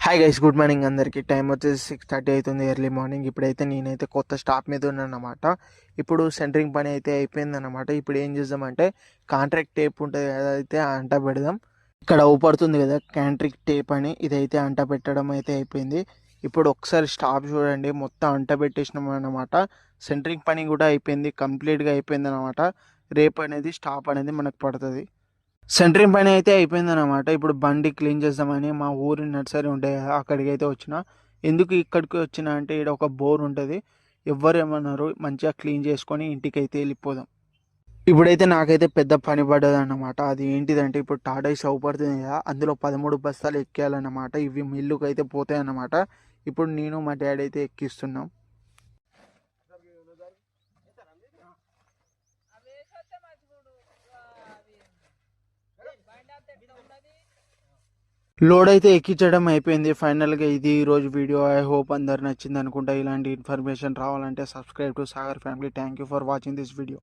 Hi guys, good morning అందరికీ. Time వచ్చేసి 6:30 అవుతుంది, ఎర్లీ మార్నింగ్. ఇప్పుడైతే నేనైతే కొత్త స్టాప్ మీద ఉన్నానమాట. ఇప్పుడు సెంటరింగ్ పని అయితే అయిపోయిందన్నమాట. ఇప్పుడు ఏం చేద్దామంటే కాంట్రాక్ట్ టేప్ ఉంటుంది కదా, అయితే అంట పెడదాం. ఇక్కడ ఊపడుతుంది కదా కాంట్రాక్ట్ టేప్ అని, ఇదైతే అంట పెట్టడం అయితే అయిపోయింది. ఇప్పుడు ఒకసారి స్టాప్ చూడండి, మొత్తం అంట పెట్టేసినాం అన్నమాట. సెంటరింగ్ పని కూడా అయిపోయింది, కంప్లీట్గా అయిపోయింది అనమాట. రేపు అనేది స్టాప్ అనేది మనకు పడుతుంది. సెంటరింగ్ పని అయితే అయిపోయిందన్నమాట. ఇప్పుడు బండి క్లీన్ చేద్దామని మా ఊరి నర్సరీ ఉంటాయి కదా, అక్కడికి అయితే వచ్చిన. ఎందుకు ఇక్కడికి వచ్చిన అంటే ఇక్కడ ఒక బోర్ ఉంటుంది. ఎవ్వరు ఏమన్నారు, మంచిగా క్లీన్ చేసుకొని ఇంటికి అయితే వెళ్ళిపోదాం. ఇప్పుడైతే నాకైతే పెద్ద పని పడ్డది అన్నమాట. అది ఏంటిదంటే ఇప్పుడు టాటా స్టవ్ పడుతుంది కదా, అందులో 13 బస్తాలు ఎక్కేయాలన్నమాట. ఇవి మిల్లుకి అయితే పోతాయి అన్నమాట. ఇప్పుడు నేను మా డాడీ అయితే ఎక్కిస్తున్నాం. లోడ్ అయితే ఎక్కించడం అయిపోయింది ఫైనల్గా. ఇది ఈరోజు వీడియో. ఐ హోప్ అందరు నచ్చింది అనుకుంటా. ఇలాంటి ఇన్ఫర్మేషన్ రావాలంటే subscribe to Sagar family. Thank you for watching this video.